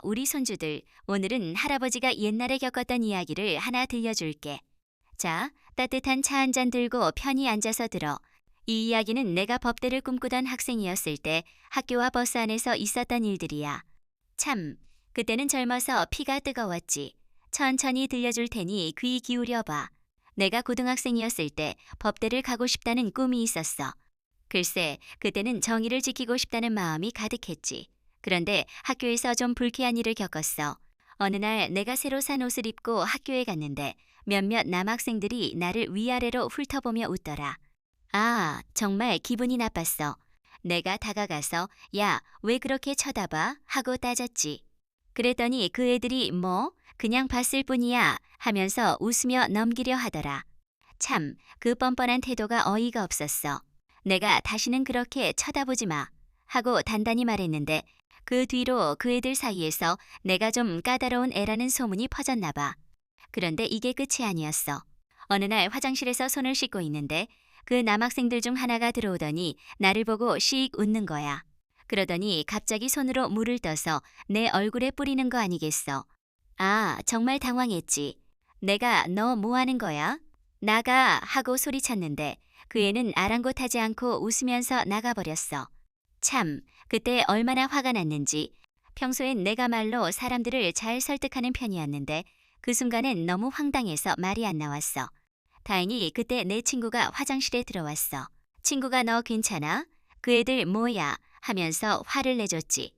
우리 손주들, 오늘은 할아버지가 옛날에 겪었던 이야기를 하나 들려줄게. 자, 따뜻한 차 한 잔 들고 편히 앉아서 들어. 이 이야기는 내가 법대를 꿈꾸던 학생이었을 때 학교와 버스 안에서 있었던 일들이야. 참, 그때는 젊어서 피가 뜨거웠지. 천천히 들려줄 테니 귀 기울여 봐. 내가 고등학생이었을 때 법대를 가고 싶다는 꿈이 있었어. 글쎄, 그때는 정의를 지키고 싶다는 마음이 가득했지. 그런데 학교에서 좀 불쾌한 일을 겪었어. 어느 날 내가 새로 산 옷을 입고 학교에 갔는데 몇몇 남학생들이 나를 위아래로 훑어보며 웃더라. 아, 정말 기분이 나빴어. 내가 다가가서 야, 왜 그렇게 쳐다봐? 하고 따졌지. 그랬더니 그 애들이 뭐? 그냥 봤을 뿐이야 하면서 웃으며 넘기려 하더라. 참, 그 뻔뻔한 태도가 어이가 없었어. 내가 다시는 그렇게 쳐다보지 마 하고 단단히 말했는데 그 뒤로 그 애들 사이에서 내가 좀 까다로운 애라는 소문이 퍼졌나 봐. 그런데 이게 끝이 아니었어. 어느 날 화장실에서 손을 씻고 있는데 그 남학생들 중 하나가 들어오더니 나를 보고 씩 웃는 거야. 그러더니 갑자기 손으로 물을 떠서 내 얼굴에 뿌리는 거 아니겠어. 아, 정말 당황했지. 내가 너 뭐 하는 거야? 나가 하고 소리쳤는데 그 애는 아랑곳하지 않고 웃으면서 나가버렸어. 참, 그때 얼마나 화가 났는지. 평소엔 내가 말로 사람들을 잘 설득하는 편이었는데 그 순간엔 너무 황당해서 말이 안 나왔어. 다행히 그때 내 친구가 화장실에 들어왔어. 친구가 너 괜찮아? 그 애들 뭐야? 하면서 화를 내줬지.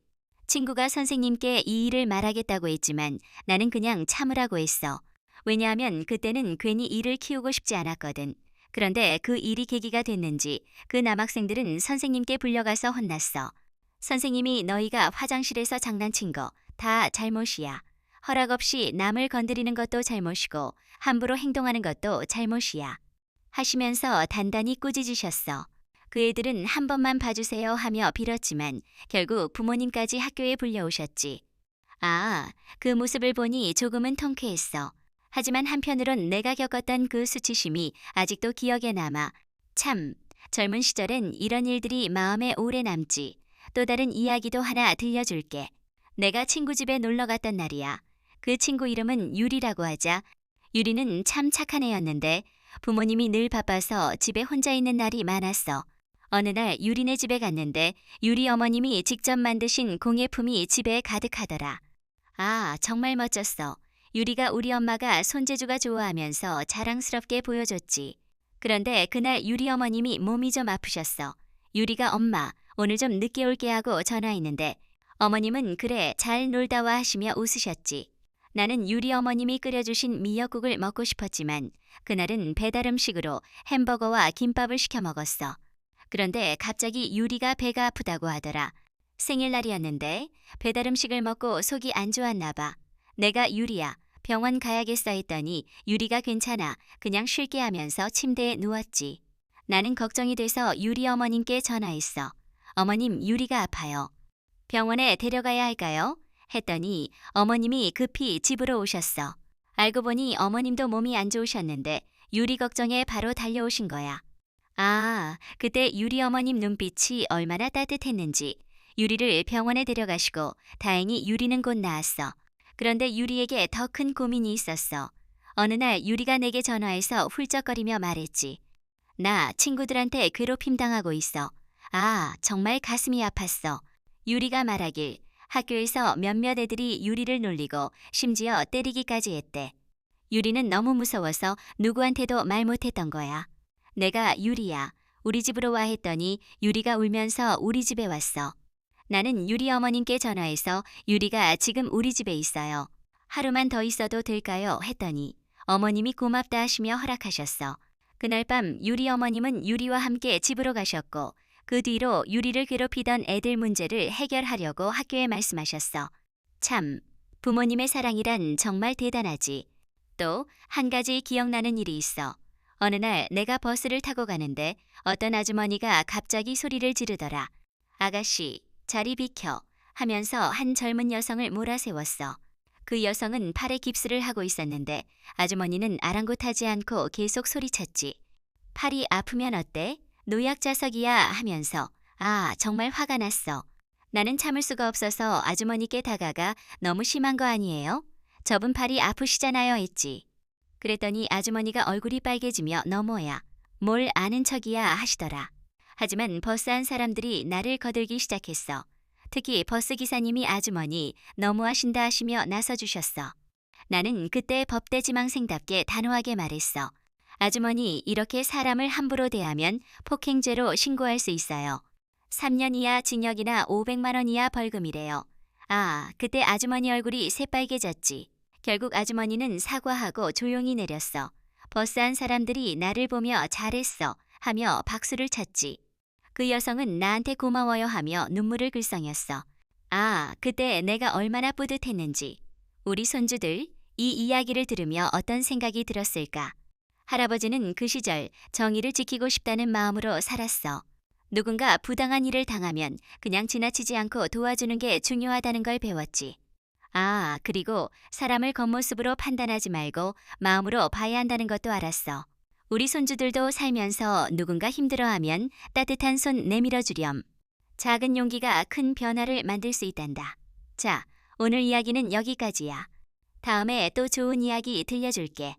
친구가 선생님께 이 일을 말하겠다고 했지만 나는 그냥 참으라고 했어. 왜냐하면 그때는 괜히 일을 키우고 싶지 않았거든. 그런데 그 일이 계기가 됐는지 그 남학생들은 선생님께 불려가서 혼났어. 선생님이 너희가 화장실에서 장난친 거 다 잘못이야. 허락 없이 남을 건드리는 것도 잘못이고 함부로 행동하는 것도 잘못이야. 하시면서 단단히 꾸짖으셨어. 그 애들은 한 번만 봐주세요 하며 빌었지만 결국 부모님까지 학교에 불려오셨지. 아, 그 모습을 보니 조금은 통쾌했어. 하지만 한편으론 내가 겪었던 그 수치심이 아직도 기억에 남아. 참, 젊은 시절엔 이런 일들이 마음에 오래 남지. 또 다른 이야기도 하나 들려줄게. 내가 친구 집에 놀러 갔던 날이야. 그 친구 이름은 유리라고 하자. 유리는 참 착한 애였는데 부모님이 늘 바빠서 집에 혼자 있는 날이 많았어. 어느 날 유리네 집에 갔는데 유리 어머님이 직접 만드신 공예품이 집에 가득하더라. 아, 정말 멋졌어. 유리가 우리 엄마가 손재주가 좋아하면서 자랑스럽게 보여줬지. 그런데 그날 유리 어머님이 몸이 좀 아프셨어. 유리가 엄마, 오늘 좀 늦게 올게 하고 전화했는데 어머님은 그래, 잘 놀다 와 하시며 웃으셨지. 나는 유리 어머님이 끓여주신 미역국을 먹고 싶었지만 그날은 배달 음식으로 햄버거와 김밥을 시켜 먹었어. 그런데 갑자기 유리가 배가 아프다고 하더라. 생일날이었는데 배달 음식을 먹고 속이 안 좋았나 봐. 내가 유리야, 병원 가야겠어 했더니 유리가 괜찮아, 그냥 쉴게 하면서 침대에 누웠지. 나는 걱정이 돼서 유리 어머님께 전화했어. 어머님, 유리가 아파요. 병원에 데려가야 할까요? 했더니 어머님이 급히 집으로 오셨어. 알고 보니 어머님도 몸이 안 좋으셨는데 유리 걱정에 바로 달려오신 거야. 아, 그때 유리 어머님 눈빛이 얼마나 따뜻했는지. 유리를 병원에 데려가시고 다행히 유리는 곧 나았어. 그런데 유리에게 더 큰 고민이 있었어. 어느 날 유리가 내게 전화해서 훌쩍거리며 말했지. 나 친구들한테 괴롭힘 당하고 있어. 아, 정말 가슴이 아팠어. 유리가 말하길 학교에서 몇몇 애들이 유리를 놀리고 심지어 때리기까지 했대. 유리는 너무 무서워서 누구한테도 말 못했던 거야. 내가 유리야, 우리 집으로 와 했더니 유리가 울면서 우리 집에 왔어. 나는 유리 어머님께 전화해서 유리가 지금 우리 집에 있어요. 하루만 더 있어도 될까요? 했더니 어머님이 고맙다 하시며 허락하셨어. 그날 밤 유리 어머님은 유리와 함께 집으로 가셨고 그 뒤로 유리를 괴롭히던 애들 문제를 해결하려고 학교에 말씀하셨어. 참, 부모님의 사랑이란 정말 대단하지. 또 한 가지 기억나는 일이 있어. 어느 날 내가 버스를 타고 가는데 어떤 아주머니가 갑자기 소리를 지르더라. 아가씨, 자리 비켜 하면서 한 젊은 여성을 몰아세웠어. 그 여성은 팔에 깁스를 하고 있었는데 아주머니는 아랑곳하지 않고 계속 소리쳤지. 팔이 아프면 어때? 노약자석이야 하면서 아, 정말 화가 났어. 나는 참을 수가 없어서 아주머니께 다가가 너무 심한 거 아니에요? 저분 팔이 아프시잖아요 했지. 그랬더니 아주머니가 얼굴이 빨개지며 너뭐야. 뭘 아는 척이야 하시더라. 하지만 버스 안 사람들이 나를 거들기 시작했어. 특히 버스 기사님이 아주머니 너무하신다 하시며 나서주셨어. 나는 그때 법대지망생답게 단호하게 말했어. 아주머니 이렇게 사람을 함부로 대하면 폭행죄로 신고할 수 있어요. 3년 이하 징역이나 500만 원 이하 벌금이래요. 아, 그때 아주머니 얼굴이 새빨개졌지. 결국 아주머니는 사과하고 조용히 내렸어. 버스 안 사람들이 나를 보며 잘했어 하며 박수를 쳤지. 그 여성은 나한테 고마워요 하며 눈물을 글썽였어. 아, 그때 내가 얼마나 뿌듯했는지. 우리 손주들 이 이야기를 들으며 어떤 생각이 들었을까? 할아버지는 그 시절 정의를 지키고 싶다는 마음으로 살았어. 누군가 부당한 일을 당하면 그냥 지나치지 않고 도와주는 게 중요하다는 걸 배웠지. 아, 그리고 사람을 겉모습으로 판단하지 말고 마음으로 봐야 한다는 것도 알았어. 우리 손주들도 살면서 누군가 힘들어하면 따뜻한 손 내밀어 주렴. 작은 용기가 큰 변화를 만들 수 있단다. 자, 오늘 이야기는 여기까지야. 다음에 또 좋은 이야기 들려줄게.